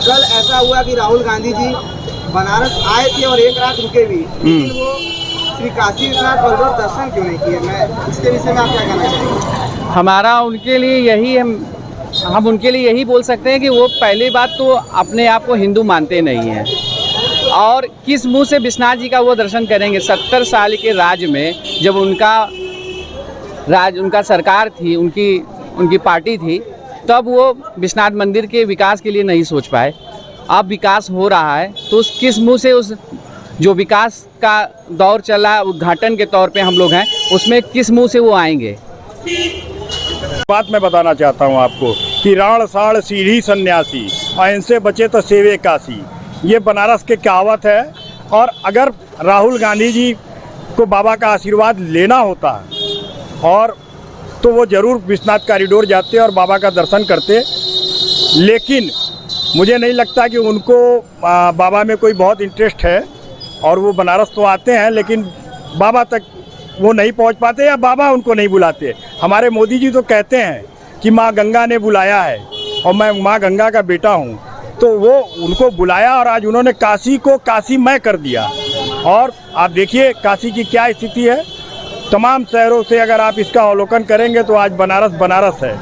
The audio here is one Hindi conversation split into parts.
कल ऐसा हुआ कि राहुल गांधी जी बनारस आए थे और एक रात रुके भी, लेकिन वो श्री काशी विश्वनाथ कॉरिडोर दर्शन क्यों नहीं किए? मैं इसके विषय में आप क्या कहना चाहेंगे? हमारा उनके लिए यही हम उनके लिए यही बोल सकते हैं कि वो पहली बात तो अपने आप को हिंदू मानते नहीं हैं, और किस मुंह से विश्वनाथ जी का वो दर्शन करेंगे? 70 साल के राज में जब उनका सरकार थी, उनकी पार्टी थी, तब वो विश्वनाथ मंदिर के विकास के लिए नहीं सोच पाए। अब विकास हो रहा है तो किस मुंह से उस जो विकास का दौर चला उद्घाटन के तौर पे हम लोग हैं, उसमें किस मुंह से वो आएंगे? बात मैं बताना चाहता हूं आपको कि राण साण सीढ़ी सन्यासी और इनसे बचे तो सेवे काशी, ये बनारस के कहावत है। और अगर राहुल गांधी जी को बाबा का आशीर्वाद लेना होता और तो वो ज़रूर विश्वनाथ कॉरिडोर जाते और बाबा का दर्शन करते, लेकिन मुझे नहीं लगता कि उनको बाबा में कोई बहुत इंटरेस्ट है। और वो बनारस तो आते हैं लेकिन बाबा तक वो नहीं पहुंच पाते या बाबा उनको नहीं बुलाते। हमारे मोदी जी तो कहते हैं कि माँ गंगा ने बुलाया है और मैं माँ गंगा का बेटा हूँ, तो वो उनको बुलाया और आज उन्होंने काशी को काशीमय कर दिया। और आप देखिए काशी की क्या स्थिति है। तमाम शहरों से अगर आप इसका अवलोकन करेंगे तो आज बनारस बनारस है,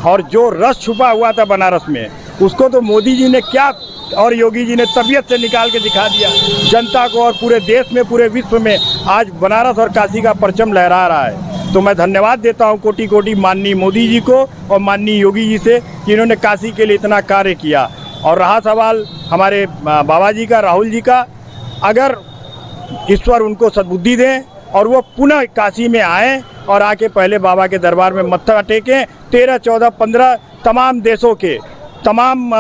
और जो रस छुपा हुआ था बनारस में उसको तो मोदी जी ने क्या और योगी जी ने तबीयत से निकाल के दिखा दिया जनता को, और पूरे देश में पूरे विश्व में आज बनारस और काशी का परचम लहरा रहा है। तो मैं धन्यवाद देता हूं कोटि कोटि माननीय मोदी जी को और माननीय योगी जी से कि इन्होंने काशी के लिए इतना कार्य किया। और रहा सवाल हमारे बाबा जी का, राहुल जी का, अगर ईश्वर उनको सद्बुद्धि दें और वो पुनः काशी में आएँ और आके पहले बाबा के दरबार में मत्था टेकें। 13, 14, 15 तमाम देशों के, तमाम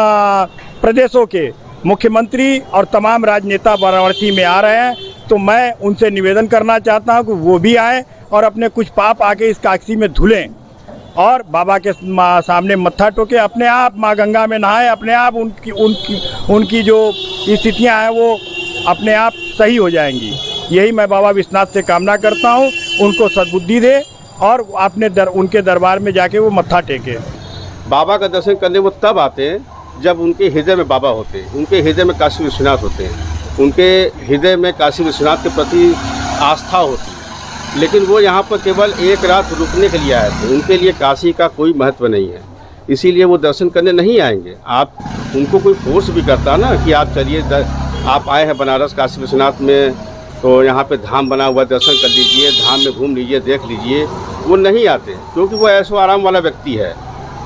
प्रदेशों के मुख्यमंत्री और तमाम राजनेता वाराणसी में आ रहे हैं, तो मैं उनसे निवेदन करना चाहता हूं कि वो भी आएँ और अपने कुछ पाप आके इस काशी में धुलें और बाबा के सामने मत्था टोके, अपने आप माँ गंगा में नहाएं, अपने आप उनकी जो स्थितियां हैं वो अपने आप सही हो जाएंगी। यही मैं बाबा विश्वनाथ से कामना करता हूं, उनको सद्बुद्धि दे और उनके दरबार में जाके वो मत्था टेके। बाबा का दर्शन करने वो तब आते हैं जब उनके हृदय में बाबा होते हैं, उनके हृदय में काशी विश्वनाथ होते हैं, उनके हृदय में काशी विश्वनाथ के प्रति आस्था होती है। लेकिन वो यहाँ पर केवल एक रात रुकने के लिए आए थे, उनके लिए काशी का कोई महत्व नहीं है, इसीलिए वो दर्शन करने नहीं आएंगे। आप उनको कोई फोर्स भी करता ना कि आप चलिए, आप आए हैं बनारस काशी विश्वनाथ में तो यहाँ पे धाम बना हुआ, दर्शन कर लीजिए, धाम में घूम लीजिए, देख लीजिए, वो नहीं आते क्योंकि वो ऐशो आराम वाला व्यक्ति है।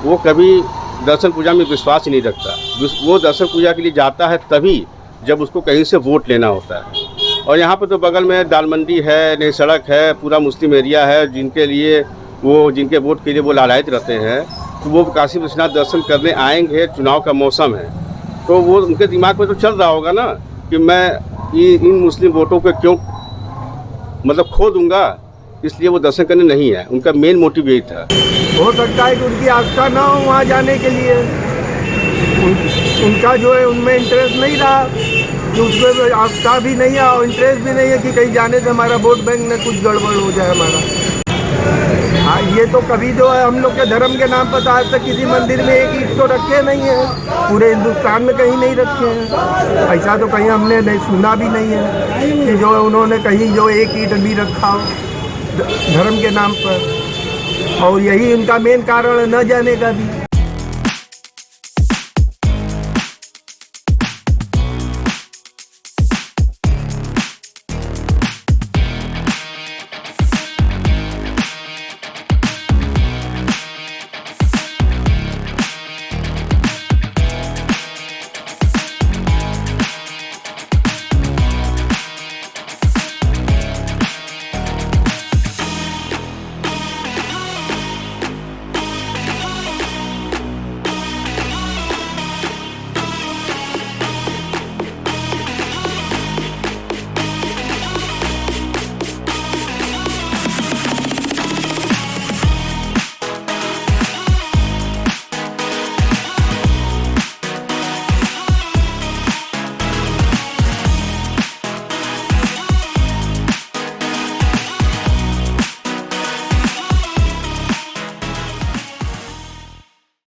वो कभी दर्शन पूजा में विश्वास ही नहीं रखता। वो दर्शन पूजा के लिए जाता है तभी जब उसको कहीं से वोट लेना होता है। और यहाँ पर तो बगल में दाल मंडी है, नई सड़क है, पूरा मुस्लिम एरिया है, जिनके वोट के लिए वो लालायित रहते हैं, तो वो काशी विश्वनाथ दर्शन करने आएंगे। चुनाव का मौसम है तो वो उनके दिमाग में तो चल रहा होगा ना कि मैं इन मुस्लिम वोटों को क्यों मतलब खो दूंगा, इसलिए वो दर्शन करने नहीं है। उनका मेन मोटिव यही था। हो सकता है कि उनकी आस्था ना हो वहाँ जाने के लिए, उनका जो है उनमें इंटरेस्ट नहीं रहा, कि उसमें आस्था भी नहीं है और इंटरेस्ट भी नहीं है कि कहीं जाने से हमारा वोट बैंक में कुछ गड़बड़ हो जाए हमारा। हाँ, ये तो कभी जो है हम लोग के धर्म के नाम पर आज तक किसी मंदिर में एक ईंट तो रखे नहीं है, पूरे हिंदुस्तान में कहीं नहीं रखे हैं। ऐसा तो कहीं हमने नहीं सुना भी नहीं है कि जो उन्होंने कहीं जो एक ईंट भी रखा हो धर्म के नाम पर। और यही इनका मेन कारण है न जाने का भी।